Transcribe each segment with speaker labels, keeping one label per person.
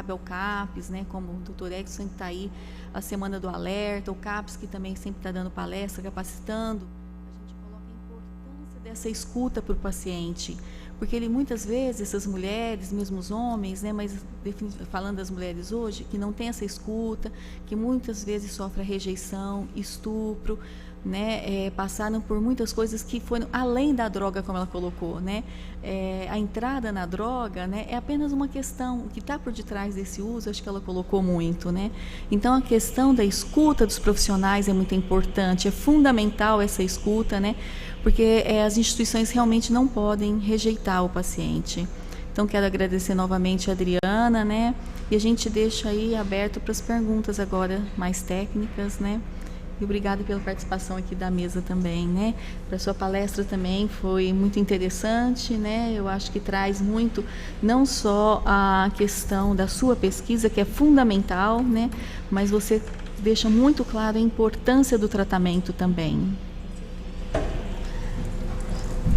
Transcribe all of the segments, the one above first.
Speaker 1: cabe ao CAPES, né, como o doutor Edson está aí, a Semana do Alerta, o CAPES que também sempre está dando palestra, capacitando, a gente coloca a importância dessa escuta para o paciente, porque ele muitas vezes, essas mulheres, mesmo os homens, né, mas falando das mulheres hoje, que não tem essa escuta, que muitas vezes sofrem rejeição, estupro, né, passaram por muitas coisas que foram além da droga, como ela colocou, né, a entrada na droga, né, é apenas uma questão, o que está por detrás desse uso, acho que ela colocou muito, né, então a questão da escuta dos profissionais é muito importante, é fundamental essa escuta, né, porque as instituições realmente não podem rejeitar o paciente. Então quero agradecer novamente a Adriana, né, e a gente deixa aí aberto para as perguntas agora mais técnicas, né. E obrigada pela participação aqui da mesa também, né? Para a sua palestra também foi muito interessante, né? Eu acho que traz muito, não só a questão da sua pesquisa, que é fundamental, né? Mas você deixa muito claro a importância do tratamento também.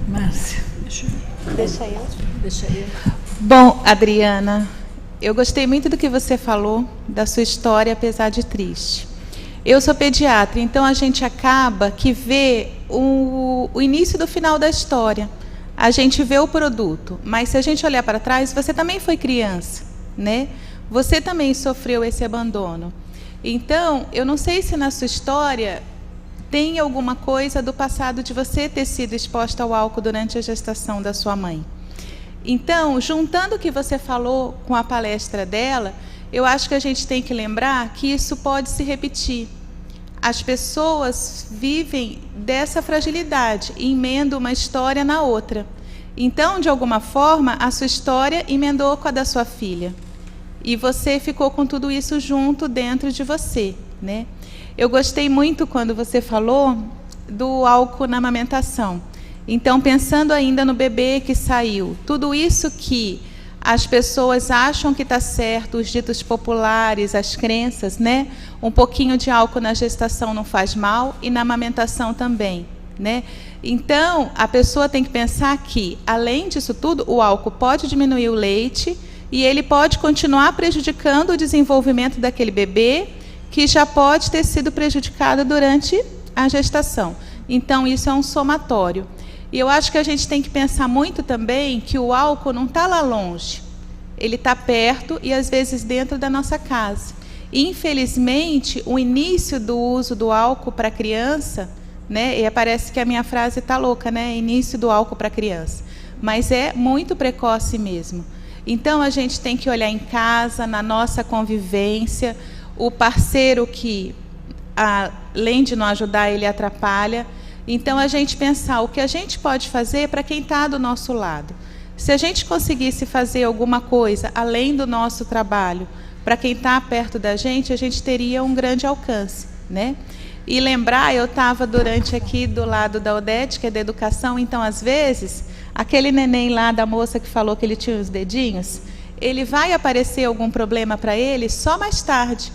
Speaker 2: Márcia,
Speaker 3: deixa eu.
Speaker 4: Bom, Adriana, eu gostei muito do que você falou, da sua história, apesar de triste. Eu sou pediatra, então a gente acaba que vê o início do final da história. A gente vê o produto, mas se a gente olhar para trás, você também foi criança, né? Você também sofreu esse abandono. Então, eu não sei se na sua história tem alguma coisa do passado de você ter sido exposta ao álcool durante a gestação da sua mãe. Então, juntando o que você falou com a palestra dela, eu acho que a gente tem que lembrar que isso pode se repetir. As pessoas vivem dessa fragilidade, emendam uma história na outra. Então, de alguma forma, a sua história emendou com a da sua filha. E você ficou com tudo isso junto dentro de você, né? Eu gostei muito quando você falou do álcool na amamentação. Então, pensando ainda no bebê que saiu, tudo isso que as pessoas acham que está certo, os ditos populares, as crenças, né? Um pouquinho de álcool na gestação não faz mal e na amamentação também, né? Então, a pessoa tem que pensar que, além disso tudo, o álcool pode diminuir o leite e ele pode continuar prejudicando o desenvolvimento daquele bebê que já pode ter sido prejudicado durante a gestação. Então, isso é um somatório. E eu acho que a gente tem que pensar muito também que o álcool não está lá longe. Ele está perto e, às vezes, dentro da nossa casa. E, infelizmente, o início do uso do álcool para criança, né, e parece que a minha frase está louca, né? Início do álcool para criança. Mas é muito precoce mesmo. Então, a gente tem que olhar em casa, na nossa convivência, o parceiro que, além de não ajudar, ele atrapalha. Então, a gente pensar o que a gente pode fazer para quem está do nosso lado. Se a gente conseguisse fazer alguma coisa além do nosso trabalho, para quem está perto da gente, a gente teria um grande alcance, né? E lembrar, eu estava durante aqui do lado da Odete, que é da educação, então, às vezes, aquele neném lá da moça que falou que ele tinha os dedinhos, ele vai aparecer algum problema para ele só mais tarde.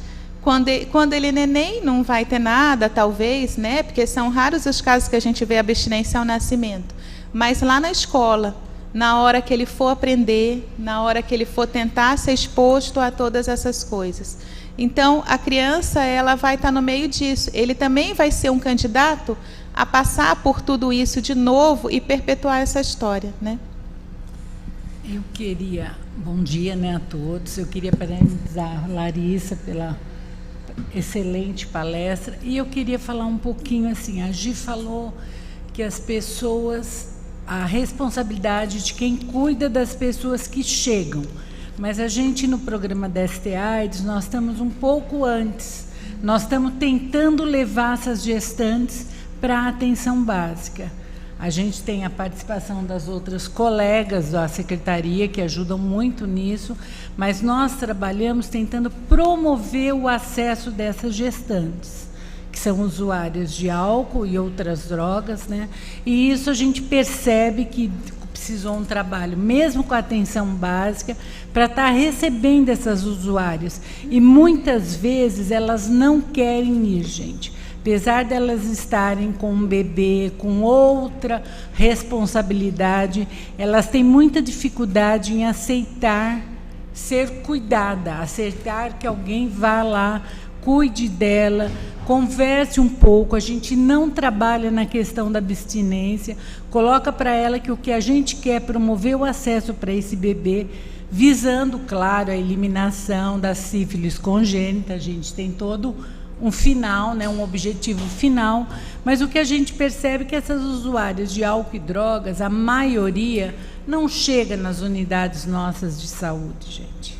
Speaker 4: Quando ele é neném, não vai ter nada, talvez, né? Porque são raros os casos que a gente vê abstinência ao nascimento. Mas lá na escola, na hora que ele for aprender, na hora que ele for tentar ser exposto a todas essas coisas. Então, a criança, ela vai estar no meio disso. Ele também vai ser um candidato a passar por tudo isso de novo e perpetuar essa história, né?
Speaker 2: Eu queria, bom dia, né, a todos. Eu queria parabenizar a Larissa pela excelente palestra, e eu queria falar um pouquinho assim, a Gi falou que as pessoas, a responsabilidade de quem cuida das pessoas que chegam, mas a gente no programa da ST-AIDS, nós estamos um pouco antes, nós estamos tentando levar essas gestantes para a atenção básica. A gente tem a participação das outras colegas da secretaria que ajudam muito nisso, mas nós trabalhamos tentando promover o acesso dessas gestantes, que são usuárias de álcool e outras drogas, né? E isso a gente percebe que precisou um trabalho, mesmo com a atenção básica, para estar recebendo essas usuárias. E muitas vezes elas não querem ir, gente. Apesar delas estarem com um bebê, com outra responsabilidade, elas têm muita dificuldade em aceitar ser cuidada, aceitar que alguém vá lá, cuide dela, converse um pouco. A gente não trabalha na questão da abstinência, coloca para ela que o que a gente quer é promover o acesso para esse bebê, visando, claro, a eliminação da sífilis congênita. A gente tem todo um final, né, um objetivo final, mas o que a gente percebe é que essas usuárias de álcool e drogas, a maioria, não chega nas unidades nossas de saúde, gente.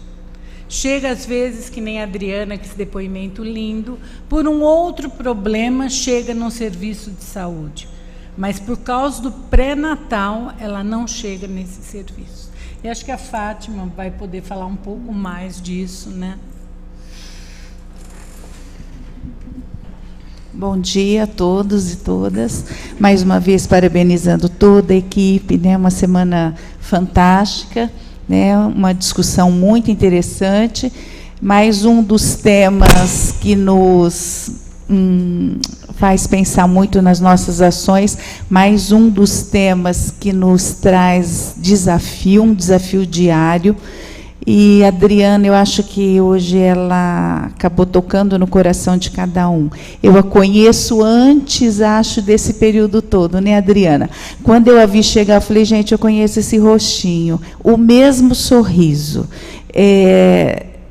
Speaker 2: Chega às vezes, que nem a Adriana, que esse depoimento lindo, por um outro problema, chega num serviço de saúde. Mas por causa do pré-natal, ela não chega nesse serviço. E acho que a Fátima vai poder falar um pouco mais disso, né?
Speaker 4: Bom dia a todos e todas. Mais uma vez, parabenizando toda a equipe, né? Uma semana fantástica, né? Uma discussão muito interessante. Mais um dos temas que nos faz pensar muito nas nossas ações, mais um dos temas que nos traz desafio, um desafio diário. E a Adriana, eu acho que hoje ela acabou tocando no coração de cada um. Eu a conheço antes, acho, desse período todo, né, Adriana? Quando eu a vi chegar, eu falei, gente, eu conheço esse rostinho, o mesmo sorriso.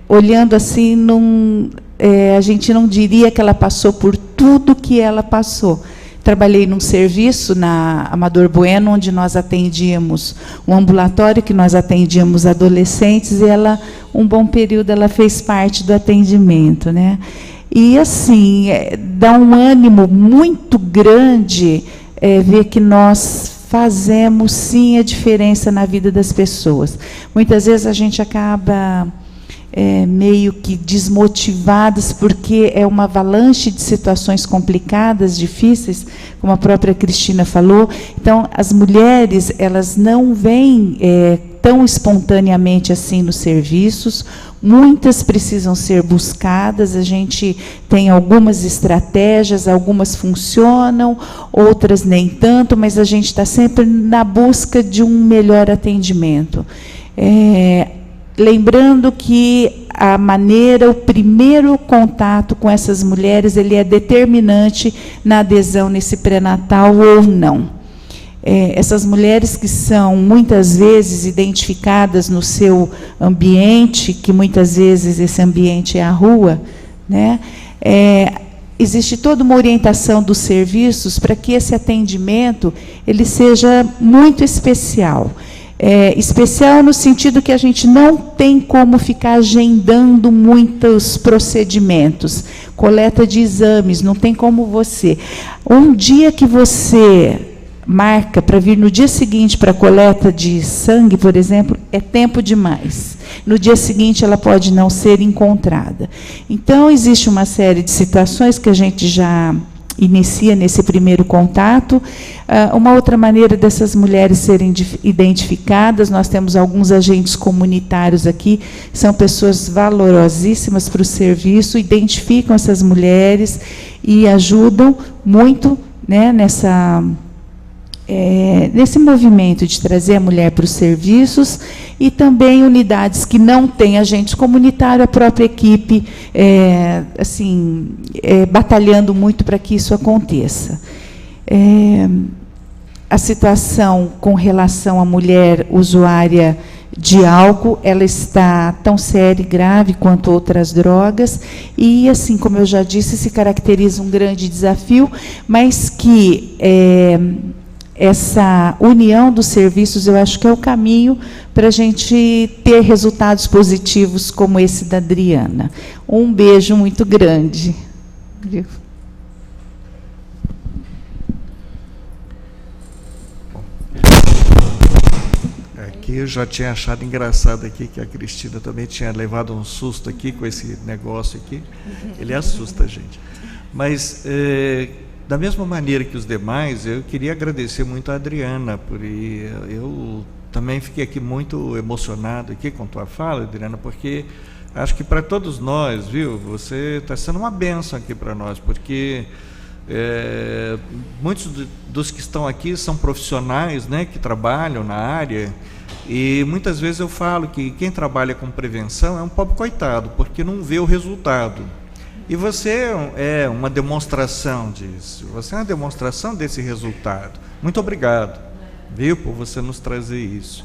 Speaker 4: Olhando assim, a gente não diria que ela passou por tudo que ela passou. Trabalhei num serviço na Amador Bueno, onde nós atendíamos um ambulatório, que nós atendíamos adolescentes, e ela, um bom período, ela fez parte do atendimento, né? E, assim, dá um ânimo muito grande ver que nós fazemos, sim, a diferença na vida das pessoas. Muitas vezes a gente acaba meio que desmotivadas, porque é uma avalanche de situações complicadas, difíceis, como a própria Cristina falou. Então, as mulheres, elas não vêm tão espontaneamente assim nos serviços, muitas precisam ser buscadas. A gente tem algumas estratégias, algumas funcionam, outras nem tanto, mas a gente está sempre na busca de um melhor atendimento. Lembrando que a maneira, o primeiro contato com essas mulheres, ele é determinante na adesão nesse pré-natal ou não. Essas mulheres que são muitas vezes identificadas no seu ambiente, que muitas vezes esse ambiente é a rua, né? Existe toda uma orientação dos serviços para que esse atendimento ele seja muito especial. Especial no sentido que a gente não tem como ficar agendando muitos procedimentos, coleta de exames, não tem como você. Um dia que você marca para vir no dia seguinte para a coleta de sangue, por exemplo, é tempo demais. No dia seguinte ela pode não ser encontrada. Então, existe uma série de situações que a gente já inicia nesse primeiro contato. Uma outra maneira dessas mulheres serem identificadas, nós temos alguns agentes comunitários aqui, são pessoas valorosíssimas para o serviço, identificam essas mulheres e ajudam muito, né, nesse movimento de trazer a mulher para os serviços, e também unidades que não têm agente comunitário, a própria equipe batalhando muito para que isso aconteça. A situação com relação à mulher usuária de álcool, ela está tão séria e grave quanto outras drogas, e, assim, como eu já disse, se caracteriza um grande desafio, mas que essa união dos serviços, eu acho que é o caminho para a gente ter resultados positivos como esse da Adriana. Um beijo muito grande.
Speaker 3: Aqui eu já tinha achado engraçado aqui que a Cristina também tinha levado um susto aqui com esse negócio aqui. Ele assusta a gente. Mas da mesma maneira que os demais, eu queria agradecer muito a Adriana, porque eu também fiquei aqui muito emocionado aqui com a tua fala, Adriana, porque acho que para todos nós, viu, você está sendo uma bênção aqui para nós, porque muitos dos que estão aqui são profissionais, né, que trabalham na área, E muitas vezes eu falo que quem trabalha com prevenção é um pobre coitado, porque não vê o resultado. E você é uma demonstração disso, você é uma demonstração desse resultado. Muito obrigado, viu, por você nos trazer isso.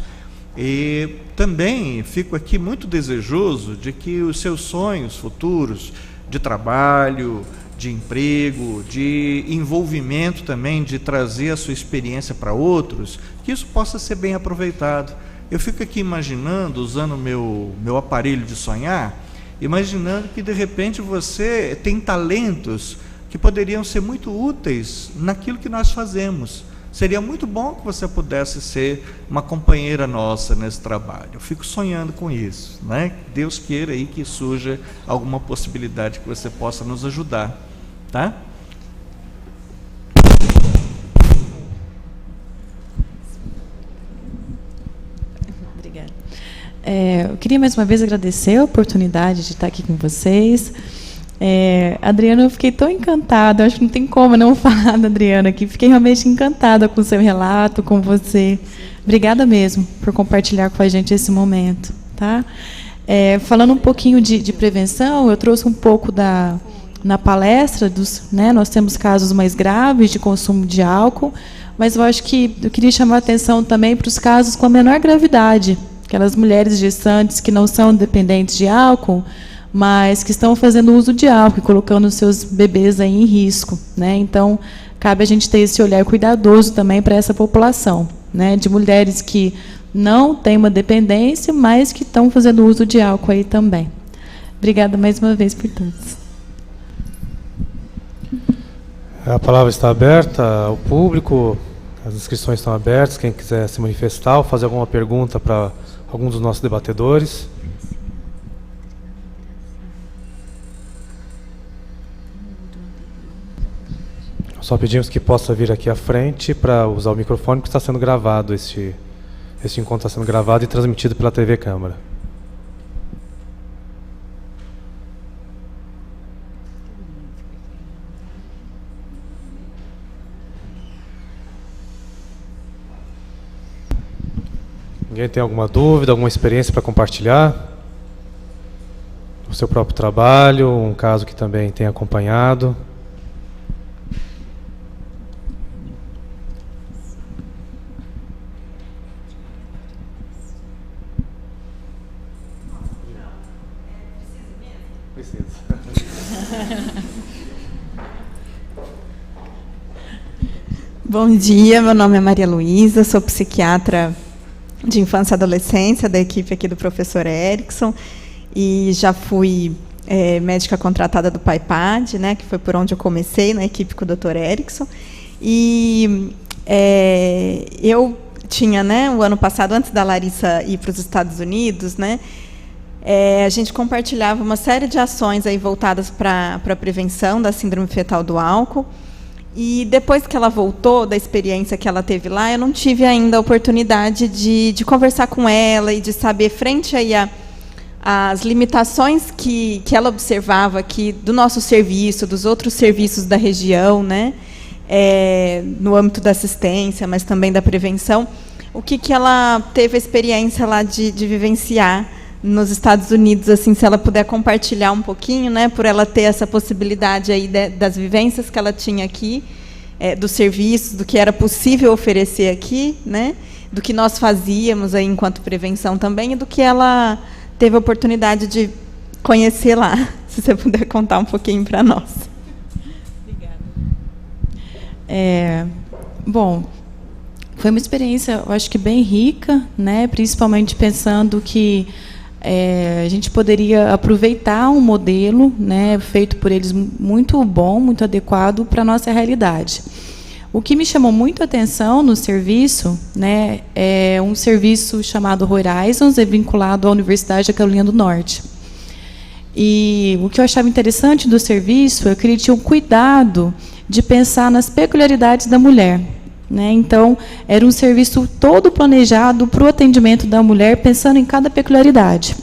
Speaker 3: E também fico aqui muito desejoso de que os seus sonhos futuros de trabalho, de emprego, de envolvimento também, de trazer a sua experiência para outros, que isso possa ser bem aproveitado. Eu fico aqui imaginando, usando o meu aparelho de sonhar, imaginando que de repente você tem talentos que poderiam ser muito úteis naquilo que nós fazemos. Seria muito bom que você pudesse ser uma companheira nossa nesse trabalho. Eu fico sonhando com isso, né? Deus queira aí que surja alguma possibilidade que você possa nos ajudar, tá?
Speaker 5: Obrigada. Eu queria mais uma vez agradecer a oportunidade de estar aqui com vocês. Adriana, eu fiquei tão encantada, acho que não tem como não falar da Adriana aqui, fiquei realmente encantada com o seu relato, com você. Obrigada mesmo por compartilhar com a gente esse momento. Tá? Falando um pouquinho de prevenção, eu trouxe um pouco na palestra, nós temos casos mais graves de consumo de álcool, mas eu acho que eu queria chamar a atenção também para os casos com a menor gravidade, aquelas mulheres gestantes que não são dependentes de álcool, mas que estão fazendo uso de álcool e colocando os seus bebês aí em risco, né? Então, cabe a gente ter esse olhar cuidadoso também para essa população, né? De mulheres que não têm uma dependência, mas que estão fazendo uso de álcool aí também. Obrigada mais uma vez por todos.
Speaker 6: A palavra está aberta ao público, as inscrições estão abertas, quem quiser se manifestar ou fazer alguma pergunta para algum dos nossos debatedores. Só pedimos que possa vir aqui à frente para usar o microfone, porque está sendo gravado, este encontro está sendo gravado e transmitido pela TV Câmara. Ninguém tem alguma dúvida, alguma experiência para compartilhar? O seu próprio trabalho, um caso que também tem acompanhado?
Speaker 7: Bom dia, meu nome é Maria Luísa, sou psiquiatra de infância e adolescência da equipe aqui do professor Erickson e já fui médica contratada do PAIPAD, né, que foi por onde eu comecei na equipe com o Dr. Erickson. E eu tinha, né, o ano passado, antes da Larissa ir para os Estados Unidos, né, a gente compartilhava uma série de ações aí voltadas para a prevenção da síndrome fetal do álcool. E depois que ela voltou da experiência que ela teve lá, eu não tive ainda a oportunidade de conversar com ela e de saber, frente aí às limitações que ela observava aqui do nosso serviço, dos outros serviços da região, né, no âmbito da assistência, mas também da prevenção, o que ela teve a experiência lá de vivenciar nos Estados Unidos, assim, se ela puder compartilhar um pouquinho, né, por ela ter essa possibilidade aí das vivências que ela tinha aqui, dos serviços, do que era possível oferecer aqui, né, do que nós fazíamos aí enquanto prevenção também, e do que ela teve a oportunidade de conhecer lá. Se você puder contar um pouquinho para nós.
Speaker 5: Obrigada. Bom, foi uma experiência, eu acho que bem rica, né, principalmente pensando que a gente poderia aproveitar um modelo, né, feito por eles muito bom, muito adequado para a nossa realidade. O que me chamou muito a atenção no serviço, né, é um serviço chamado Horizons, vinculado à Universidade da Carolina do Norte. E o que eu achava interessante do serviço é que ele tinha um cuidado de pensar nas peculiaridades da mulher. Né? Então, era um serviço todo planejado para o atendimento da mulher, pensando em cada peculiaridade.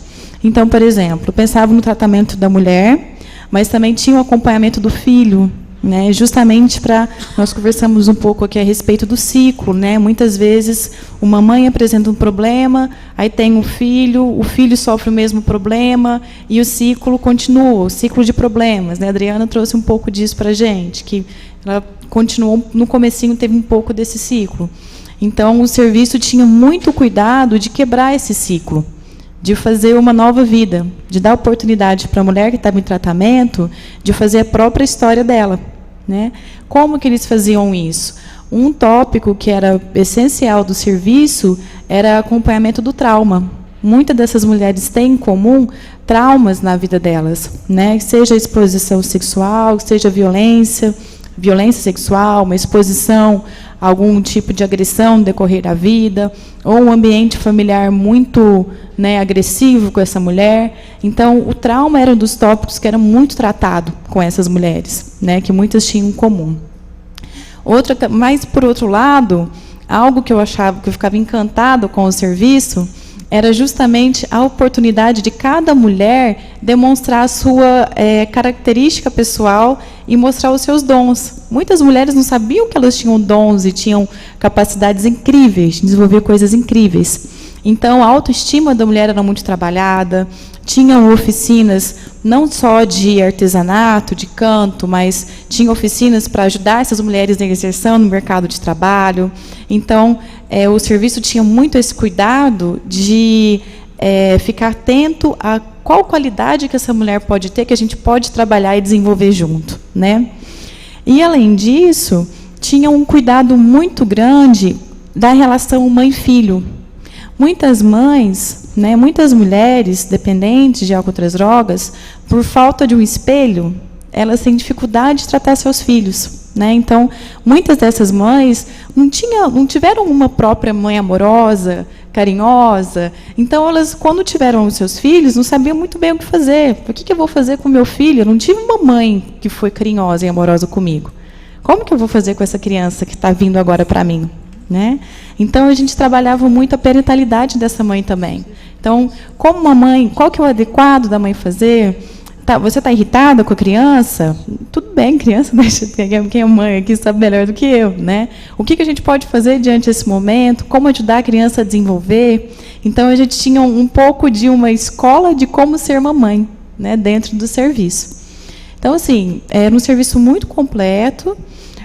Speaker 5: Então, por exemplo, pensava no tratamento da mulher, mas também tinha o acompanhamento do filho, né? Justamente para... Nós conversamos um pouco aqui a respeito do ciclo, né? Muitas vezes, uma mãe apresenta um problema, aí tem um filho, o filho sofre o mesmo problema, e o ciclo continua, o ciclo de problemas, né? A Adriana trouxe um pouco disso para a gente, que ela continuou, no comecinho teve um pouco desse ciclo. Então, o serviço tinha muito cuidado de quebrar esse ciclo, de fazer uma nova vida, de dar oportunidade para a mulher que estava em tratamento, de fazer a própria história dela, né? Como que eles faziam isso? Um tópico que era essencial do serviço era acompanhamento do trauma. Muitas dessas mulheres têm em comum traumas na vida delas, né? Seja exposição sexual, seja violência sexual, uma exposição a algum tipo de agressão no decorrer da vida, ou um ambiente familiar muito, né, agressivo com essa mulher. Então, o trauma era um dos tópicos que era muito tratado com essas mulheres, né, que muitas tinham em comum. Mas, por outro lado, algo que eu achava, que eu ficava encantada com o serviço, era justamente a oportunidade de cada mulher demonstrar a sua característica pessoal e mostrar os seus dons. Muitas mulheres não sabiam que elas tinham dons e tinham capacidades incríveis, de desenvolver coisas incríveis. Então, a autoestima da mulher era muito trabalhada, tinham oficinas não só de artesanato, de canto, mas tinham oficinas para ajudar essas mulheres na inserção no mercado de trabalho. Então, o serviço tinha muito esse cuidado de ficar atento a qual qualidade que essa mulher pode ter, que a gente pode trabalhar e desenvolver junto, né? E, além disso, tinha um cuidado muito grande da relação mãe-filho. Muitas mães, né, muitas mulheres dependentes de álcool e outras drogas, por falta de um espelho, elas têm dificuldade de tratar seus filhos, né? Então, muitas dessas mães não tiveram uma própria mãe amorosa, carinhosa. Então, elas, quando tiveram os seus filhos, não sabiam muito bem o que fazer. O que eu vou fazer com meu filho? Eu não tive uma mãe que foi carinhosa e amorosa comigo. Como que eu vou fazer com essa criança que está vindo agora para mim? Né? Então, a gente trabalhava muito a parentalidade dessa mãe também. Então, como uma mãe, qual que é o adequado da mãe fazer? Você está irritada com a criança? Tudo bem, criança, quem é mãe aqui sabe melhor do que eu, né? O que a gente pode fazer diante desse momento? Como ajudar a criança a desenvolver? Então, a gente tinha um pouco de uma escola de como ser mamãe, né, dentro do serviço. Então, assim, era um serviço muito completo,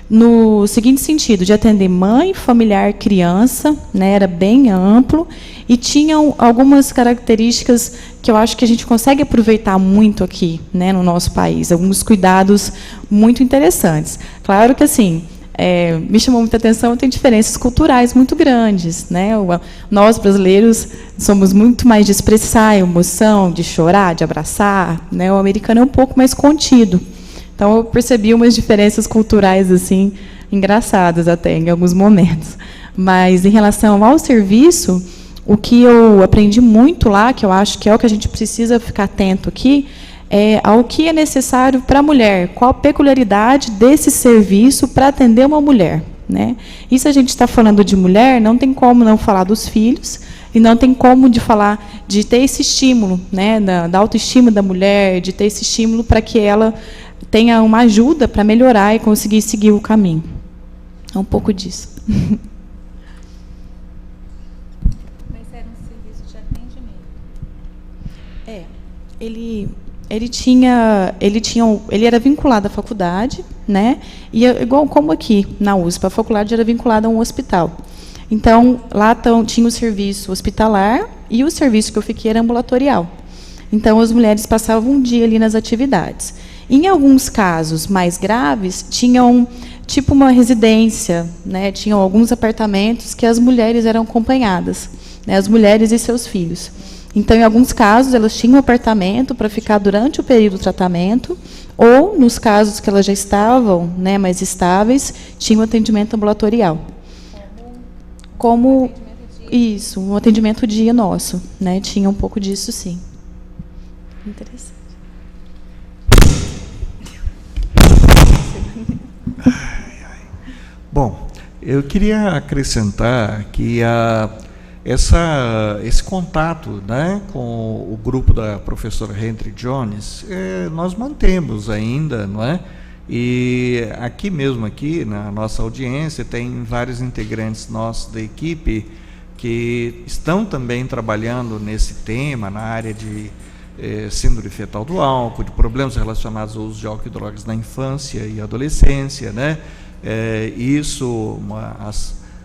Speaker 5: no seguinte sentido, de atender mãe, familiar, criança, né, era bem amplo, e tinham algumas características que eu acho que a gente consegue aproveitar muito aqui, né, no nosso país, alguns cuidados muito interessantes. Claro que, assim, me chamou muita atenção, tem diferenças culturais muito grandes, né? Nós, brasileiros, somos muito mais de expressar a emoção, de chorar, de abraçar, né? O americano é um pouco mais contido. Então, eu percebi umas diferenças culturais assim engraçadas até em alguns momentos. Mas, em relação ao serviço, o que eu aprendi muito lá, que eu acho que é o que a gente precisa ficar atento aqui, é ao que é necessário para a mulher, qual a peculiaridade desse serviço para atender uma mulher, né? E se a gente está falando de mulher, não tem como não falar dos filhos, e não tem como de falar de ter esse estímulo, né, da autoestima da mulher, de ter esse estímulo para que ela tenha uma ajuda para melhorar e conseguir seguir o caminho. É um pouco disso.
Speaker 4: Mas era um serviço de atendimento. Ele era vinculado à faculdade, né? E igual como aqui na USP, a faculdade era vinculada a um hospital. Então, lá tinha o serviço hospitalar e o serviço que eu fiquei era ambulatorial. Então, as mulheres passavam um dia ali nas atividades. Em alguns casos mais graves, tinham tipo uma residência, né? Tinham alguns apartamentos que as mulheres eram acompanhadas, né? As mulheres e seus filhos. Então, em alguns casos, elas tinham um apartamento para ficar durante o período do tratamento, ou, nos casos que elas já estavam, né, mais estáveis, tinham um atendimento ambulatorial. Como isso, um atendimento dia nosso, né? Tinha um pouco disso, sim. Interessante.
Speaker 3: Bom, eu queria acrescentar que esse contato, né, com o grupo da professora Henry Jones, nós mantemos ainda, não é? E aqui mesmo, aqui na nossa audiência, tem vários integrantes nossos da equipe que estão também trabalhando nesse tema, na área de síndrome fetal do álcool, de problemas relacionados ao uso de álcool e drogas na infância e adolescência, né?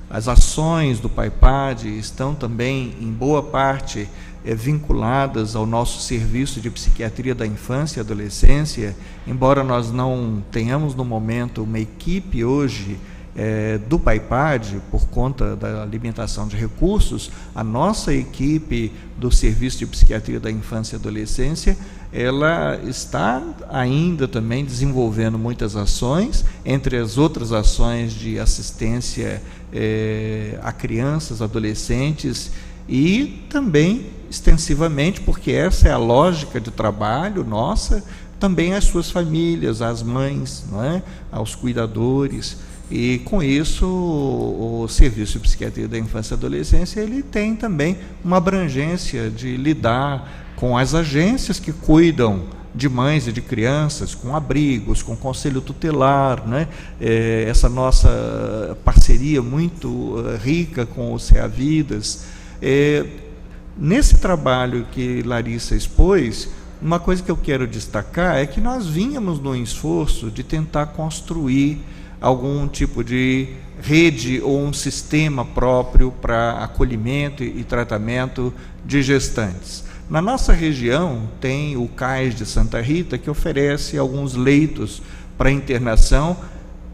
Speaker 3: As ações do PAIPAD estão também, em boa parte, vinculadas ao nosso serviço de psiquiatria da infância e adolescência, embora nós não tenhamos no momento uma equipe hoje do PAIPAD, por conta da limitação de recursos, a nossa equipe do Serviço de Psiquiatria da Infância e Adolescência, ela está ainda também desenvolvendo muitas ações, entre as outras ações de assistência a crianças, adolescentes, e também, extensivamente, porque essa é a lógica de trabalho nossa, também às suas famílias, às mães, não é? Aos cuidadores. E, com isso, o Serviço de Psiquiatria da Infância e Adolescência ele tem também uma abrangência de lidar com as agências que cuidam de mães e de crianças, com abrigos, com conselho tutelar, né? Essa nossa parceria muito rica com o CA Vidas. Nesse trabalho que Larissa expôs, uma coisa que eu quero destacar é que nós vínhamos num esforço de tentar construir algum tipo de rede ou um sistema próprio para acolhimento e tratamento de gestantes. Na nossa região tem o CAIS de Santa Rita, que oferece alguns leitos para internação,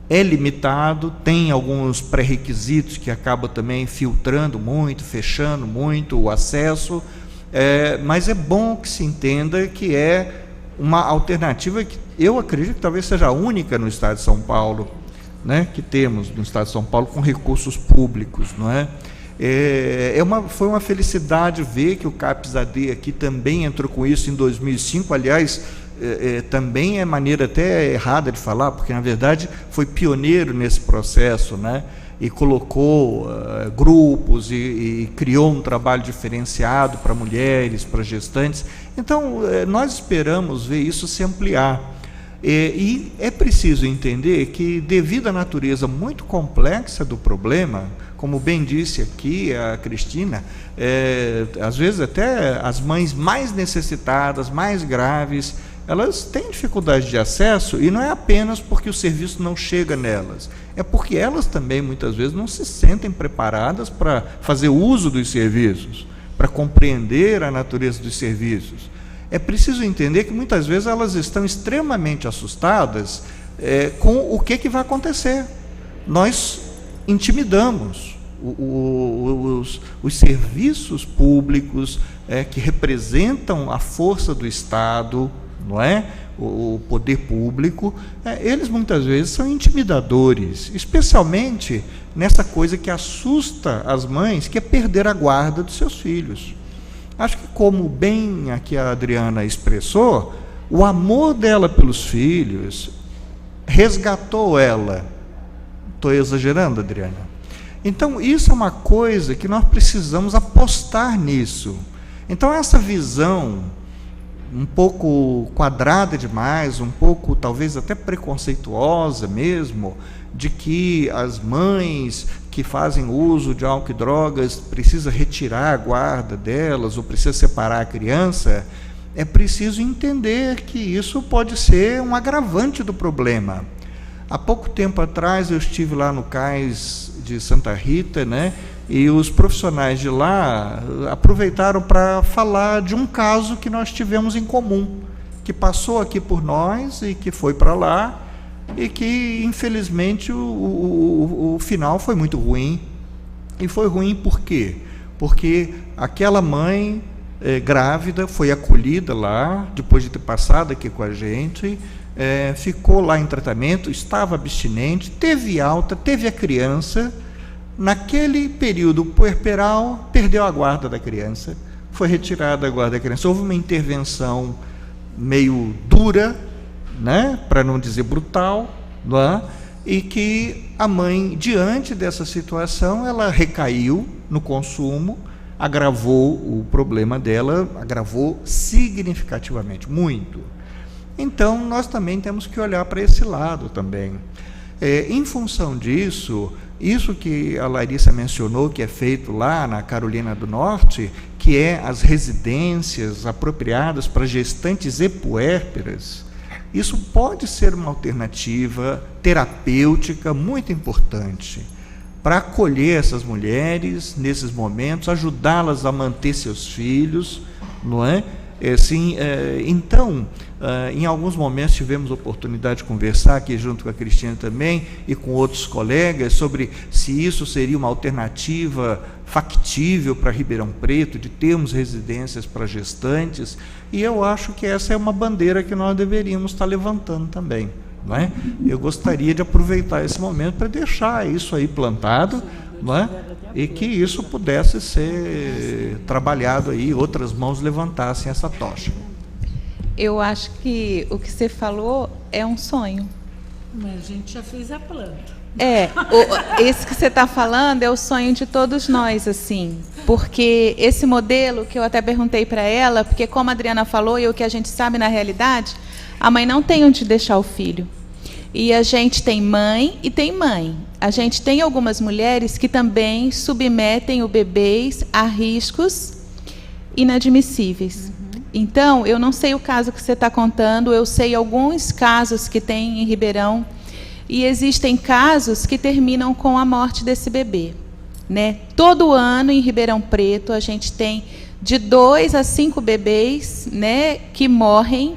Speaker 3: é limitado, tem alguns pré-requisitos que acabam também filtrando muito, fechando muito o acesso, mas é bom que se entenda que é uma alternativa que eu acredito que talvez seja a única no estado de São Paulo, né, que temos no estado de São Paulo com recursos públicos, não é? Foi uma felicidade ver que o CAPS-AD aqui também entrou com isso em 2005, aliás, também é maneira até errada de falar, porque na verdade foi pioneiro nesse processo, né? E colocou grupos e criou um trabalho diferenciado para mulheres, para gestantes. Então, nós esperamos ver isso se ampliar. E é preciso entender que, devido à natureza muito complexa do problema, como bem disse aqui a Cristina, às vezes até as mães mais necessitadas, mais graves, elas têm dificuldade de acesso, e não é apenas porque o serviço não chega nelas, é porque elas também muitas vezes não se sentem preparadas para fazer uso dos serviços, para compreender a natureza dos serviços. É preciso entender que muitas vezes elas estão extremamente assustadas com o que vai acontecer. Nós intimidamos os serviços públicos que representam a força do Estado, não é? O poder público, eles muitas vezes são intimidadores, especialmente nessa coisa que assusta as mães, que é perder a guarda dos seus filhos. Acho que, como bem aqui a Adriana expressou, o amor dela pelos filhos resgatou ela. Estou exagerando, Adriana? Então, isso é uma coisa que nós precisamos apostar nisso. Então, essa visão um pouco quadrada demais, um pouco talvez até preconceituosa mesmo, de que as mães que fazem uso de álcool e drogas precisa retirar a guarda delas ou precisa separar a criança, é preciso entender que isso pode ser um agravante do problema. Há pouco tempo atrás eu estive lá no CAIS de Santa Rita, né, e os profissionais de lá aproveitaram para falar de um caso que nós tivemos em comum, que passou aqui por nós e que foi para lá, e que, infelizmente, o final foi muito ruim. E foi ruim por quê? Porque aquela mãe grávida foi acolhida lá, depois de ter passado aqui com a gente, ficou lá em tratamento, estava abstinente, teve alta, teve a criança. Naquele período puerperal, perdeu a guarda da criança, foi retirada a guarda da criança. Houve uma intervenção meio dura, né, para não dizer brutal, não é? E que a mãe, diante dessa situação, ela recaiu no consumo, agravou o problema dela, agravou significativamente, muito. Então, nós também temos que olhar para esse lado também. Em função disso, isso que a Larissa mencionou, que é feito lá na Carolina do Norte, que é as residências apropriadas para gestantes e puérperas, isso pode ser uma alternativa terapêutica muito importante para acolher essas mulheres nesses momentos, ajudá-las a manter seus filhos, não é? Então, em alguns momentos tivemos oportunidade de conversar aqui junto com a Cristina também e com outros colegas sobre se isso seria uma alternativa factível para Ribeirão Preto, de termos residências para gestantes, e eu acho que essa é uma bandeira que nós deveríamos estar levantando também, não é? Eu gostaria de aproveitar esse momento para deixar isso aí plantado, não é? E que isso pudesse ser trabalhado aí, outras mãos levantassem essa tocha.
Speaker 4: Eu acho que o que você falou é um sonho.
Speaker 2: Mas a gente já fez a planta.
Speaker 4: Esse que você está falando é o sonho de todos nós, assim, porque esse modelo que eu até perguntei para ela, porque como a Adriana falou e o que a gente sabe na realidade, a mãe não tem onde deixar o filho. E a gente tem mãe e tem mãe. A gente tem algumas mulheres que também submetem os bebês a riscos inadmissíveis. Então, eu não sei o caso que você está contando, eu sei alguns casos que tem em Ribeirão, e existem casos que terminam com a morte desse bebê, né? Todo ano, em Ribeirão Preto, a gente tem de 2 a 5 bebês, né, que morrem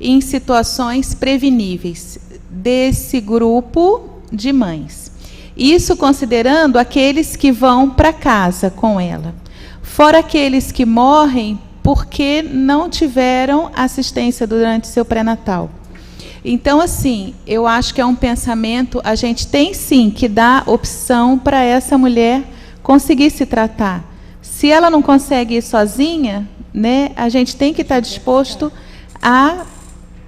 Speaker 4: em situações preveníveis desse grupo de mães. Isso considerando aqueles que vão para casa com ela. Fora aqueles que morrem porque não tiveram assistência durante seu pré-natal. Então, assim, eu acho que é um pensamento, a gente tem sim que dar opção para essa mulher conseguir se tratar. Se ela não consegue ir sozinha, né, a gente tem que estar disposto a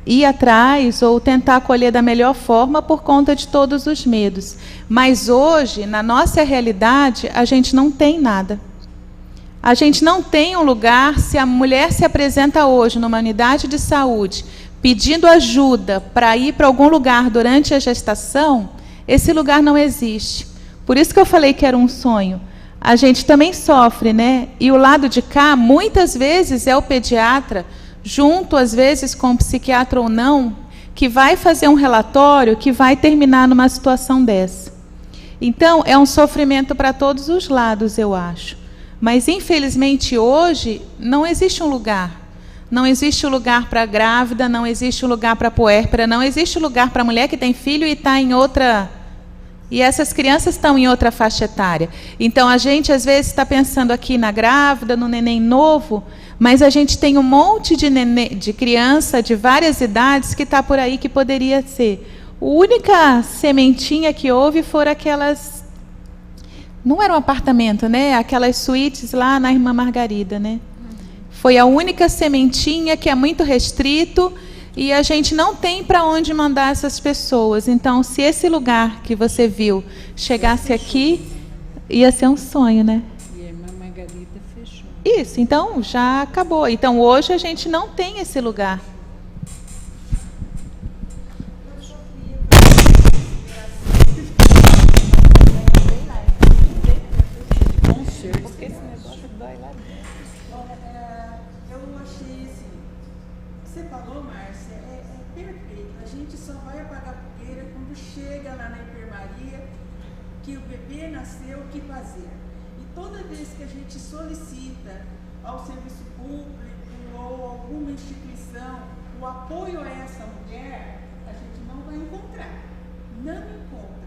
Speaker 4: ir atrás ou tentar acolher da melhor forma por conta de todos os medos. Mas hoje, na nossa realidade, a gente não tem nada. A gente não tem um lugar, se a mulher se apresenta hoje numa unidade de saúde, pedindo ajuda para ir para algum lugar durante a gestação, esse lugar não existe. Por isso que eu falei que era um sonho. A gente também sofre, né? E o lado de cá, muitas vezes, é o pediatra, junto, às vezes, com o psiquiatra ou não, que vai fazer um relatório que vai terminar numa situação dessa. Então, é um sofrimento para todos os lados, eu acho. Mas, infelizmente, hoje, não existe um lugar. Não existe lugar para grávida, não existe lugar para puérpera, não existe lugar para mulher que tem filho e está em outra... E essas crianças estão em outra faixa etária. Então, a gente, às vezes, está pensando aqui na grávida, no neném novo, mas a gente tem um monte de criança de várias idades que está por aí que poderia ser. A única sementinha que houve foram aquelas... Não era um apartamento, né? Aquelas suítes lá na Irmã Margarida, né? Foi a única sementinha que é muito restrito e a gente não tem para onde mandar essas pessoas. Então, se esse lugar que você viu chegasse aqui, ia ser um sonho, né?
Speaker 2: E a Irmã Margarida fechou.
Speaker 4: Isso, então já acabou. Então, hoje a gente não tem esse lugar.
Speaker 8: Ao serviço público ou alguma instituição o apoio a essa mulher, a gente não vai encontrar. Não encontra.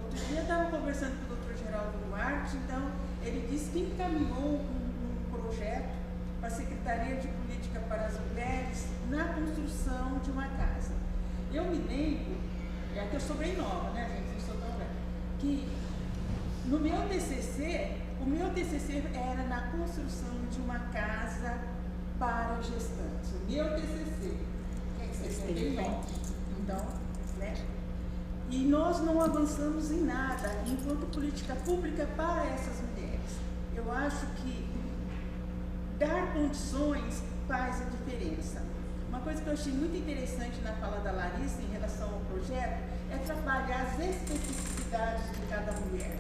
Speaker 8: Outro dia eu estava conversando com o Dr. Geraldo Duarte, então ele disse que encaminhou um projeto para a Secretaria de Política para as Mulheres na construção de uma casa. Eu me lembro, é que eu sou bem nova, né, gente? Não sou tão velha, que no meu TCC, o meu TCC era na construção de uma casa para gestantes. O meu TCC. É bem longe. Então, né? E nós não avançamos em nada enquanto política pública para essas mulheres. Eu acho que dar condições faz a diferença. Uma coisa que eu achei muito interessante na fala da Larissa em relação ao projeto é trabalhar as especificidades de cada mulher.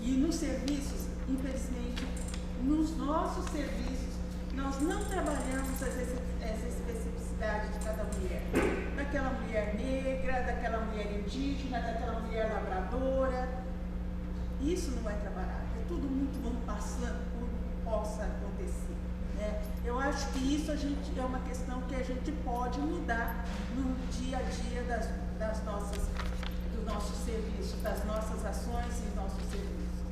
Speaker 8: E nos serviços, infelizmente, nos nossos serviços, nós não trabalhamos as especificidades de cada mulher. Daquela mulher negra, daquela mulher indígena, daquela mulher lavradora. Isso não é trabalhado. É tudo muito vamos passando por possa acontecer. Eu acho que isso é uma questão que a gente pode mudar no dia a dia do nosso serviço, das nossas ações e nossos serviços.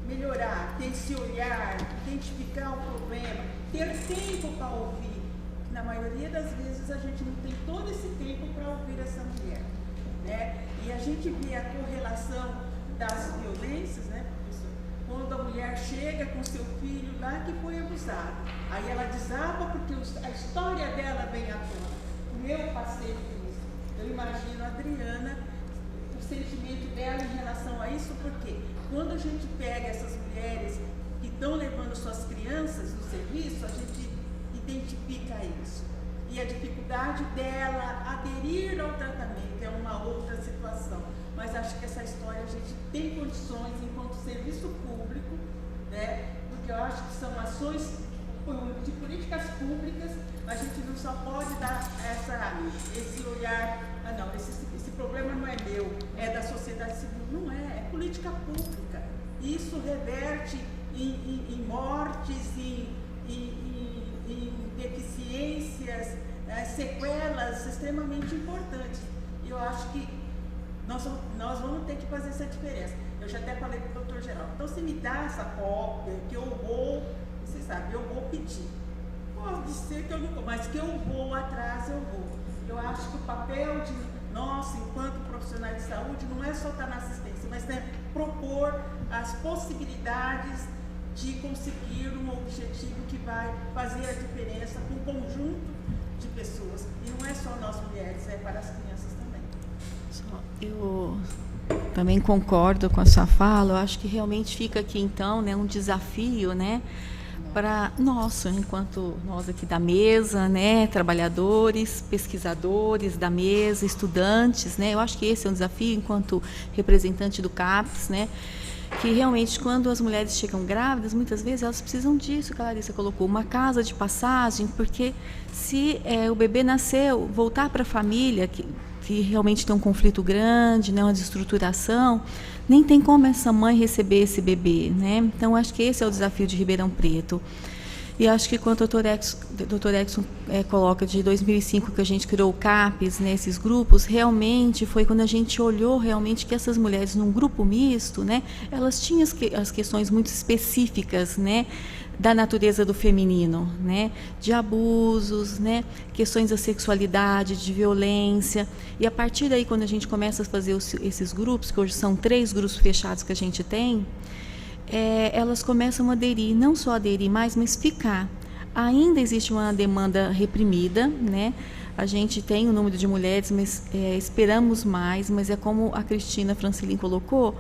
Speaker 8: Melhorar, ter esse olhar, identificar o problema, ter tempo para ouvir. Na maioria das vezes a gente não tem todo esse tempo para ouvir essa mulher. E a gente vê a correlação das violências, professor? Quando a mulher chega com seu filho lá que foi abusado, aí ela desaba porque a história dela vem à tona. Eu passei por isso. Eu imagino a Adriana, o sentimento dela em relação a isso, porque quando a gente pega essas mulheres que estão levando suas crianças no serviço, a gente identifica isso. E a dificuldade dela aderir ao tratamento é uma outra situação. Mas acho que essa história a gente tem condições, enquanto serviço público, porque eu acho que são ações de políticas públicas, a gente não só pode dar esse olhar, esse problema não é meu, é da sociedade civil. Não é política pública. Isso reverte em mortes, em deficiências, sequelas extremamente importantes. E eu acho que nós vamos ter que fazer essa diferença. Eu já até falei para o doutor Geraldo, então se me dá essa cópia, que eu vou, você sabe, eu vou pedir. Pode ser que eu não, mas que eu vou atrás, eu vou. Eu acho que o papel de nós, enquanto profissionais de saúde, não é só estar na assistência, mas propor as possibilidades de conseguir um objetivo que vai fazer a diferença com um conjunto de pessoas. E não é só nós mulheres, é para as crianças também.
Speaker 1: Eu também concordo com a sua fala. Eu acho que realmente fica aqui, então, um desafio, para nós, enquanto nós aqui da mesa, trabalhadores, pesquisadores da mesa, estudantes, eu acho que esse é um desafio enquanto representante do CAPES, que realmente quando as mulheres chegam grávidas, muitas vezes elas precisam disso que a Larissa colocou, uma casa de passagem, porque se o bebê nasceu, voltar para a família, que realmente tem um conflito grande, uma desestruturação, nem tem como essa mãe receber esse bebê, Então, acho que esse é o desafio de Ribeirão Preto. E acho que quando o Dr. Edson coloca de 2005 que a gente criou o CAPES, esses grupos, realmente foi quando a gente olhou realmente que essas mulheres num grupo misto, elas tinham as questões muito específicas, da natureza do feminino, de abusos, questões da sexualidade, de violência. E a partir daí, quando a gente começa a fazer esses grupos, que hoje são 3 grupos fechados que a gente tem, elas começam a aderir, não só aderir mais, mas ficar. Ainda existe uma demanda reprimida, A gente tem um número de mulheres, mas esperamos mais, mas é como a Cristina Francilin colocou,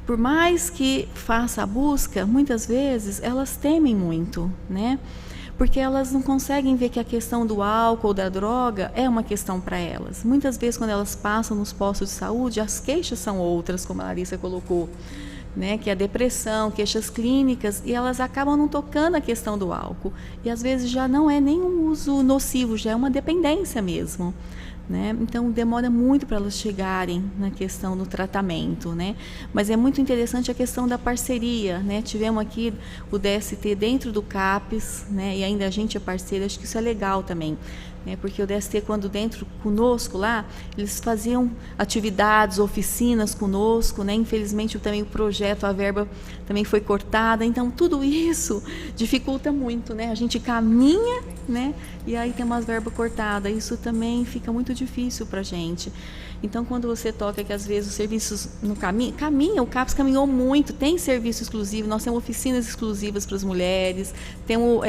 Speaker 1: por mais que faça a busca, muitas vezes elas temem muito, porque elas não conseguem ver que a questão do álcool, da droga, é uma questão para elas. Muitas vezes, quando elas passam nos postos de saúde, as queixas são outras, como a Larissa colocou, que é a depressão, queixas clínicas, e elas acabam não tocando a questão do álcool. E às vezes já não é nem um uso nocivo, já é uma dependência mesmo. Então, demora muito para elas chegarem na questão do tratamento, Mas é muito interessante a questão da parceria, Tivemos aqui o DST dentro do CAPES, E ainda a gente é parceiro, acho que isso é legal também, porque o DST, quando dentro conosco lá, eles faziam atividades, oficinas conosco, Infelizmente também o projeto, a verba também foi cortada, então tudo isso dificulta muito, A gente caminha, E aí tem umas verbas cortadas, isso também fica muito difícil para a gente. Então, quando você toca que às vezes os serviços no caminham, o CAPS caminhou muito, tem serviço exclusivo, nós temos oficinas exclusivas para as mulheres, temos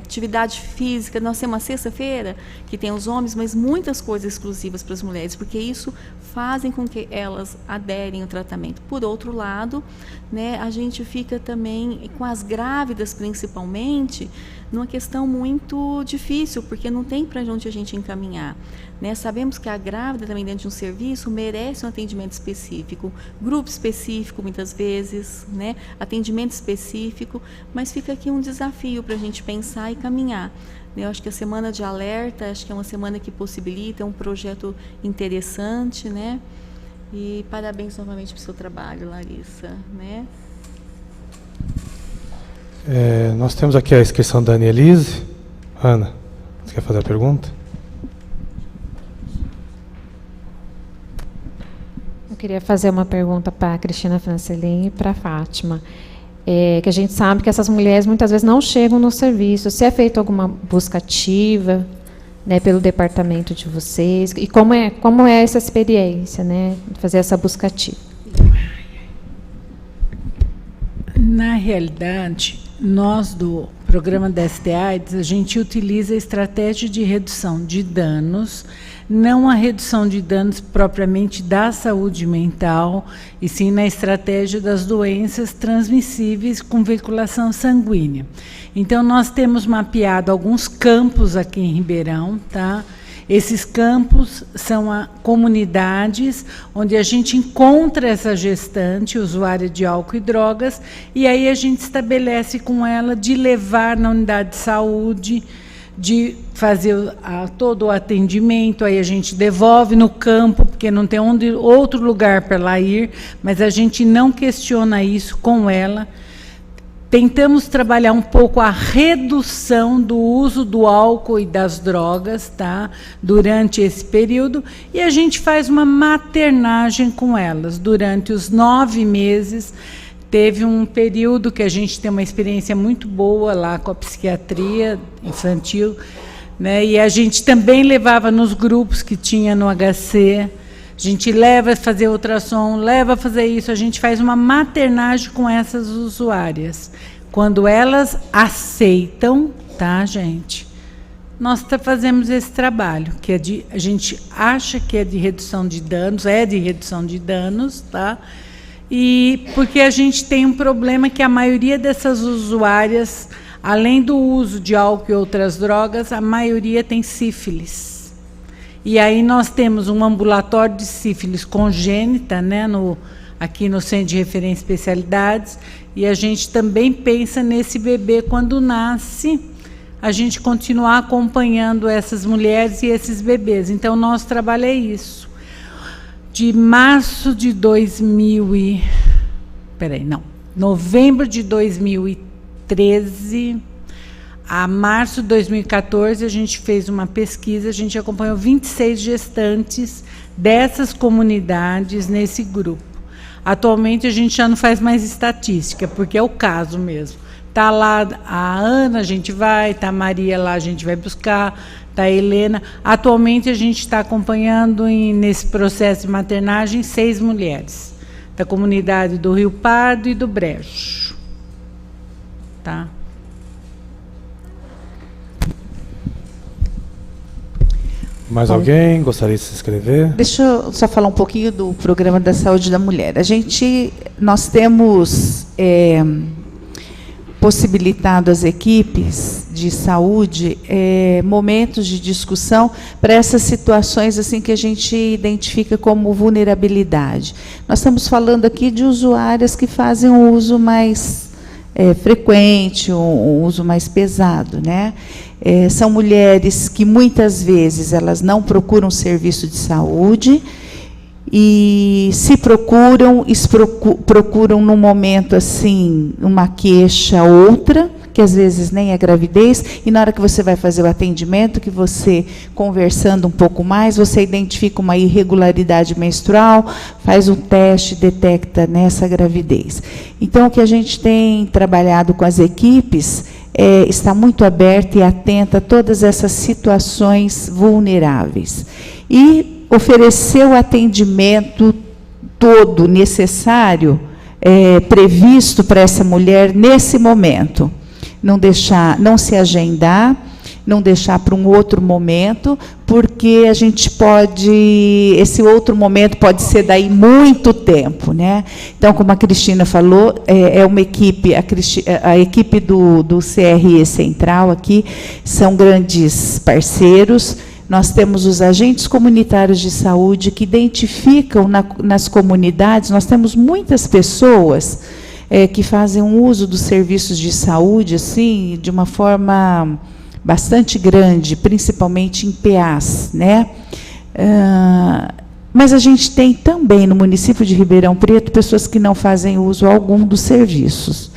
Speaker 1: atividade física, nós temos uma sexta-feira que tem os homens, mas muitas coisas exclusivas para as mulheres, porque isso fazem com que elas aderem ao tratamento. Por outro lado, né, a gente fica também com as grávidas, principalmente, numa questão muito difícil, porque não tem para onde a gente encaminhar. Né? Sabemos que a grávida também dentro de um serviço merece um atendimento específico, grupo específico muitas vezes, né? Atendimento específico, mas fica aqui um desafio para a gente pensar e caminhar. Eu acho que a Semana de Alerta, acho que é uma semana que possibilita, é um projeto interessante, né? E parabéns novamente pelo seu trabalho, Larissa, né?
Speaker 6: Nós temos aqui a inscrição da Anielise. Ana, você quer fazer a pergunta?
Speaker 9: Eu queria fazer uma pergunta para a Cristina Francelin e para a Fátima. Que a gente sabe que essas mulheres muitas vezes não chegam no serviço. Se é feita alguma busca ativa, né, pelo departamento de vocês, e como é essa experiência, né, de fazer essa busca ativa?
Speaker 2: Na realidade, nós do programa da ST-AIDS, a gente utiliza a estratégia de redução de danos, não a redução de danos propriamente da saúde mental, e sim na estratégia das doenças transmissíveis com veiculação sanguínea. Então, nós temos mapeado alguns campos aqui em Ribeirão, tá? Esses campos são comunidades onde a gente encontra essa gestante, usuária de álcool e drogas, e aí a gente estabelece com ela de levar na unidade de saúde, de fazer todo o atendimento, aí a gente devolve no campo, porque não tem outro lugar para ela ir, mas a gente não questiona isso com ela. Tentamos trabalhar um pouco a redução do uso do álcool e das drogas, tá? Durante esse período, e a gente faz uma maternagem com elas. Durante os 9 meses, teve um período que a gente tem uma experiência muito boa lá com a psiquiatria infantil, né? E a gente também levava nos grupos que tinha no HC, a gente leva a fazer ultrassom, leva a fazer isso, a gente faz uma maternagem com essas usuárias. Quando elas aceitam, tá, gente? Nós fazemos esse trabalho, que é a gente acha que é de redução de danos, tá? E porque a gente tem um problema que a maioria dessas usuárias, além do uso de álcool e outras drogas, a maioria tem sífilis. E aí nós temos um ambulatório de sífilis congênita, né, aqui no Centro de Referência e Especialidades, e a gente também pensa nesse bebê quando nasce, a gente continuar acompanhando essas mulheres e esses bebês. Então, nosso trabalho é isso. De março de novembro de 2013... a março de 2014, a gente fez uma pesquisa, a gente acompanhou 26 gestantes dessas comunidades nesse grupo. Atualmente, a gente já não faz mais estatística, porque é o caso mesmo. Está lá a Ana, a gente vai, está a Maria lá, a gente vai buscar, está a Helena. Atualmente, a gente está acompanhando, nesse processo de maternagem, 6 mulheres, da comunidade do Rio Pardo e do Brejo. Tá?
Speaker 6: Mais alguém gostaria de se inscrever?
Speaker 10: Deixa eu só falar um pouquinho do Programa da Saúde da Mulher. Nós temos possibilitado às equipes de saúde momentos de discussão para essas situações assim que a gente identifica como vulnerabilidade. Nós estamos falando aqui de usuárias que fazem um uso mais frequente, um uso mais pesado, né? São mulheres que muitas vezes elas não procuram serviço de saúde e se procuram num momento assim uma queixa outra, que às vezes nem é gravidez, e na hora que você vai fazer o atendimento, que você conversando um pouco mais, você identifica uma irregularidade menstrual, faz um teste, detecta nessa gravidez. Então, o que a gente tem trabalhado com as equipes está muito aberta e atenta a todas essas situações vulneráveis. E oferecer o atendimento todo necessário, previsto para essa mulher nesse momento. Não se agendar, não deixar para um outro momento, porque a gente esse outro momento pode ser daí muito tempo, né? Então, como a Cristina falou, é uma equipe, a equipe do CRE Central aqui, são grandes parceiros. Nós temos os agentes comunitários de saúde que identificam nas comunidades, nós temos muitas pessoas que fazem um uso dos serviços de saúde, assim, de uma forma bastante grande, principalmente em PAs, né? Mas a gente tem também no município de Ribeirão Preto pessoas que não fazem uso algum dos serviços.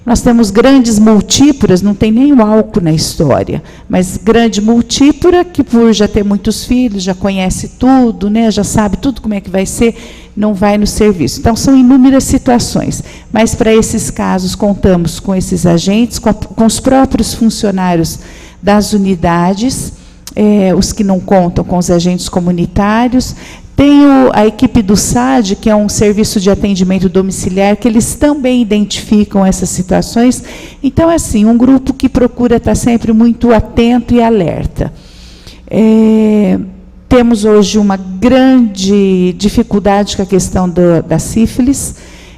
Speaker 10: Nós temos grandes multíporas, não tem nem o álcool na história, mas grande multípora que, por já ter muitos filhos, já conhece tudo, né, já sabe tudo como é que vai ser, não vai no serviço. Então, são inúmeras situações, mas para esses casos contamos com esses agentes, com os próprios funcionários das unidades, os que não contam com os agentes comunitários. Tem a equipe do SAD, que é um serviço de atendimento domiciliar, que eles também identificam essas situações. Então, é assim, um grupo que procura estar sempre muito atento e alerta. Temos hoje uma grande dificuldade com a questão da sífilis.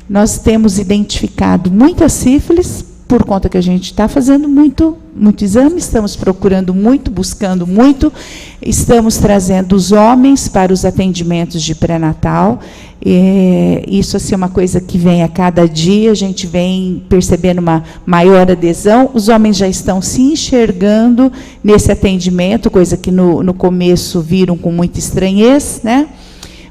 Speaker 10: Nós temos identificado muita sífilis, por conta que a gente está fazendo muito exame, estamos procurando muito, buscando muito, estamos trazendo os homens para os atendimentos de pré-natal. Isso assim, é uma coisa que vem a cada dia, a gente vem percebendo uma maior adesão. Os homens já estão se enxergando nesse atendimento, coisa que no começo viram com muita estranheza, né?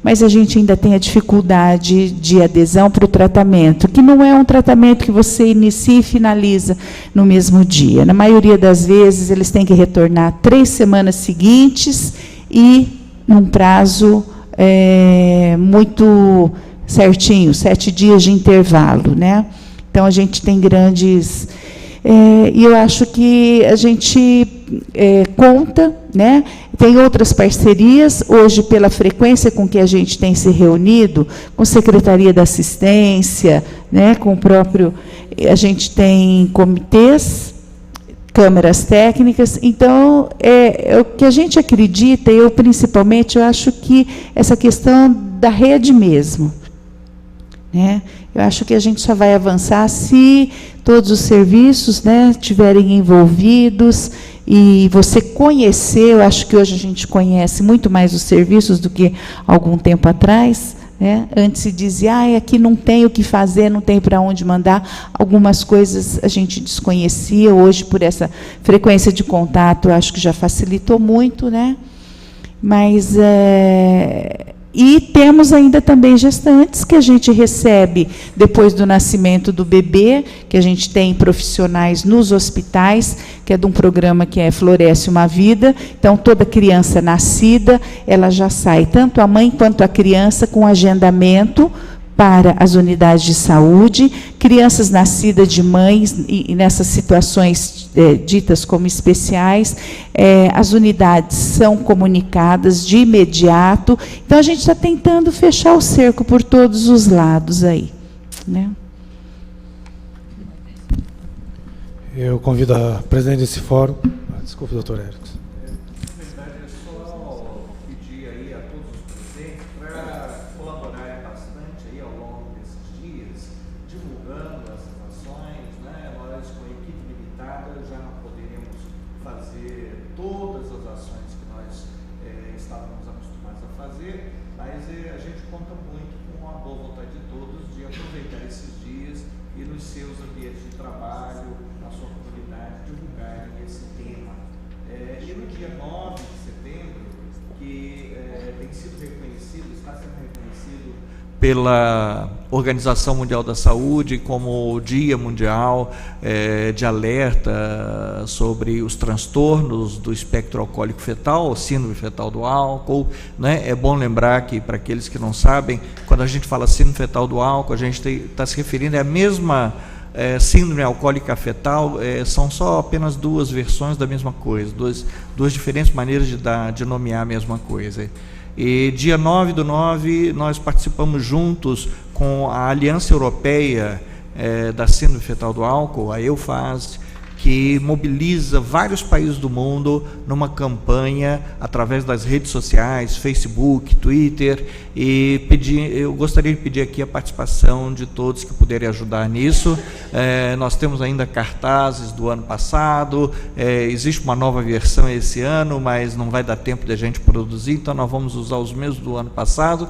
Speaker 10: Mas a gente ainda tem a dificuldade de adesão para o tratamento, que não é um tratamento que você inicia e finaliza no mesmo dia. Na maioria das vezes, eles têm que retornar 3 semanas seguintes e num prazo muito certinho, 7 dias de intervalo, né? Então, a gente tem grandes... e eu acho que a gente conta, né? Tem outras parcerias, hoje, pela frequência com que a gente tem se reunido, com Secretaria da Assistência, né? Com o próprio... A gente tem comitês, câmaras técnicas. Então, o que a gente acredita, eu principalmente, eu acho que essa questão da rede mesmo, né? Eu acho que a gente só vai avançar se todos os serviços, né, estiverem envolvidos e você conhecer. Eu acho que hoje a gente conhece muito mais os serviços do que algum tempo atrás, né? Antes se dizia, aqui não tem o que fazer, não tem para onde mandar. Algumas coisas a gente desconhecia. Hoje, por essa frequência de contato, eu acho que já facilitou muito, né? Mas... E temos ainda também gestantes que a gente recebe depois do nascimento do bebê, que a gente tem profissionais nos hospitais, que é de um programa que Floresce uma Vida. Então, toda criança nascida, ela já sai, tanto a mãe quanto a criança, com agendamento para as unidades de saúde. Crianças nascidas de mães, e nessas situações ditas como especiais, as unidades são comunicadas de imediato. Então, a gente está tentando fechar o cerco por todos os lados aí, né?
Speaker 6: Eu convido a presidente desse fórum. Desculpe, doutor Érico.
Speaker 3: Pela Organização Mundial da Saúde como o Dia Mundial de alerta sobre os transtornos do espectro alcoólico fetal, síndrome fetal do álcool, né? É bom lembrar que, para aqueles que não sabem, quando a gente fala síndrome fetal do álcool, a gente está se referindo à mesma síndrome alcoólica fetal. São só apenas 2 versões da mesma coisa, duas diferentes maneiras de nomear a mesma coisa. E dia 9/9 nós participamos juntos com a Aliança Europeia da Síndrome Fetal do Álcool, a EUFASE, que mobiliza vários países do mundo numa campanha através das redes sociais, Facebook, Twitter, e eu gostaria de pedir aqui a participação de todos que puderem ajudar nisso. Nós temos ainda cartazes do ano passado, existe uma nova versão esse ano, mas não vai dar tempo de a gente produzir, então nós vamos usar os mesmos do ano passado.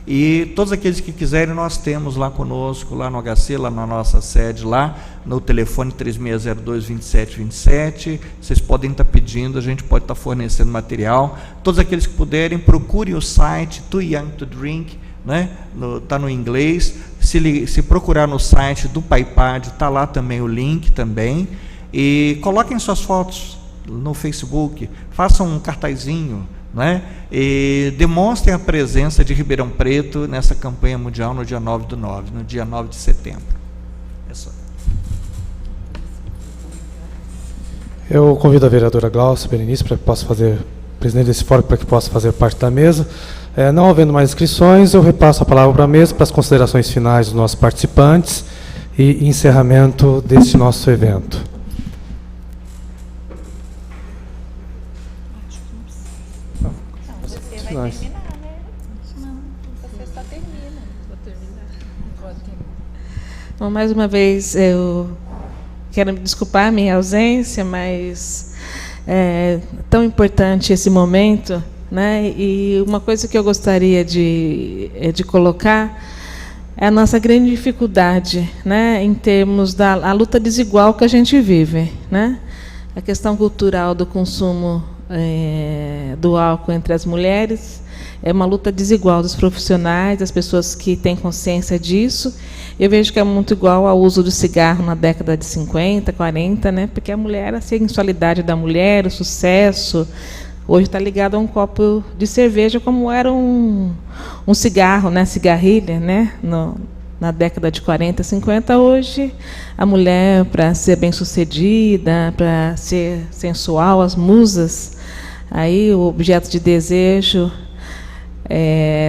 Speaker 3: E todos aqueles que quiserem, nós temos lá conosco, lá no HC, lá na nossa sede, lá no telefone 3602-2727, vocês podem estar pedindo, a gente pode estar fornecendo material. Todos aqueles que puderem, procurem o site Too Young to Drink, né? Está no inglês. Se procurar no site do PAIPAD, está lá também o link também. E coloquem suas fotos no Facebook, façam um cartazinho, né? E demonstrem a presença de Ribeirão Preto nessa campanha mundial no dia 9/9, no dia 9 de setembro. É só.
Speaker 6: Eu convido a vereadora Glaucia Berenice para que possa fazer, presidente desse fórum, para que possa fazer parte da mesa. Não havendo mais inscrições, eu repasso a palavra para a mesa para as considerações finais dos nossos participantes e encerramento deste nosso evento.
Speaker 11: Bom, mais uma vez eu quero me desculpar a minha ausência, mas é tão importante esse momento, né? E uma coisa que eu gostaria de colocar é a nossa grande dificuldade, né, em termos da luta desigual que a gente vive, né? A questão cultural do consumo do álcool entre as mulheres é uma luta desigual dos profissionais, das pessoas que têm consciência disso. Eu vejo que é muito igual ao uso do cigarro na década de 50, 40, né? Porque a mulher, a sensualidade da mulher, o sucesso, hoje está ligado a um copo de cerveja, como era um cigarro, né? Cigarrilha, né? Na década de 40, 50, hoje a mulher, para ser bem-sucedida, para ser sensual, as musas, aí o objeto de desejo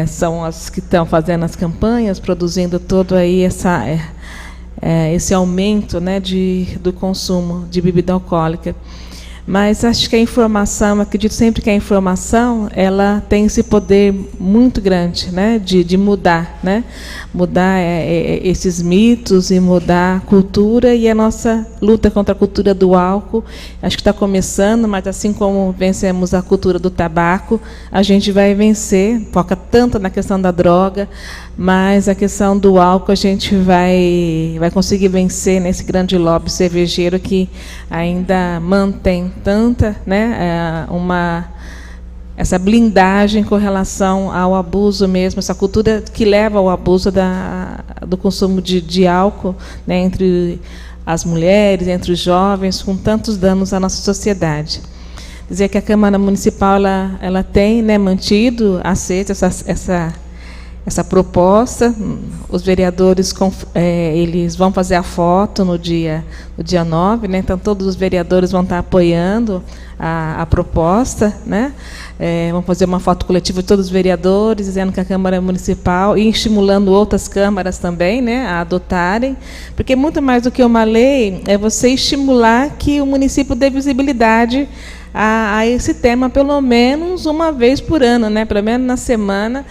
Speaker 11: são as que estão fazendo as campanhas, produzindo todo aí esse aumento, né, do consumo de bebida alcoólica. Mas acho que a informação, acredito sempre que a informação, ela tem esse poder muito grande, né, de mudar, né, mudar esses mitos e mudar a cultura. E a nossa luta contra a cultura do álcool, acho que está começando, mas assim como vencemos a cultura do tabaco, a gente vai vencer, foca tanto na questão da droga, mas a questão do álcool a gente vai conseguir vencer nesse grande lobby cervejeiro que ainda mantém tanta, né, essa blindagem com relação ao abuso mesmo, essa cultura que leva ao abuso do consumo de álcool, né, entre as mulheres, entre os jovens, com tantos danos à nossa sociedade. Dizer que a Câmara Municipal ela tem, né, mantido aceita essa proposta. Os vereadores eles vão fazer a foto no dia 9, né? Então todos os vereadores vão estar apoiando a proposta, né? Vão fazer uma foto coletiva de todos os vereadores, dizendo que a Câmara Municipal, e estimulando outras câmaras também, né, a adotarem, porque muito mais do que uma lei é você estimular que o município dê visibilidade a esse tema, pelo menos uma vez por ano, né? Pelo menos na semana,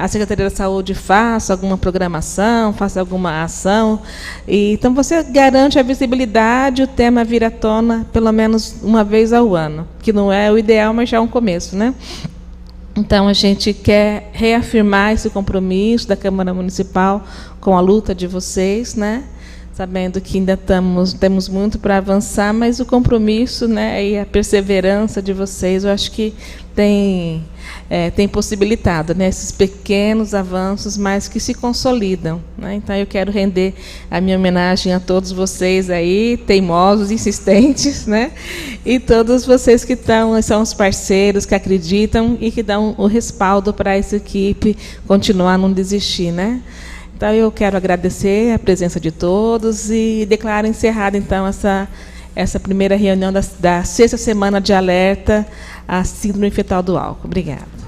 Speaker 11: a Secretaria da Saúde faça alguma programação, faça alguma ação. Então, você garante a visibilidade, o tema vira à tona pelo menos uma vez ao ano, que não é o ideal, mas já é um começo, né? Então, a gente quer reafirmar esse compromisso da Câmara Municipal com a luta de vocês, né? Sabendo que ainda temos muito para avançar, mas o compromisso, né, e a perseverança de vocês, eu acho que tem possibilitado, né, esses pequenos avanços, mas que se consolidam, né? Então, eu quero render a minha homenagem a todos vocês aí, teimosos, insistentes, né, e todos vocês que são os parceiros, que acreditam e que dão o respaldo para essa equipe continuar, não desistir, né? Então, eu quero agradecer a presença de todos e declaro encerrada, então, essa primeira reunião da 6ª semana de alerta à síndrome fetal do álcool. Obrigada.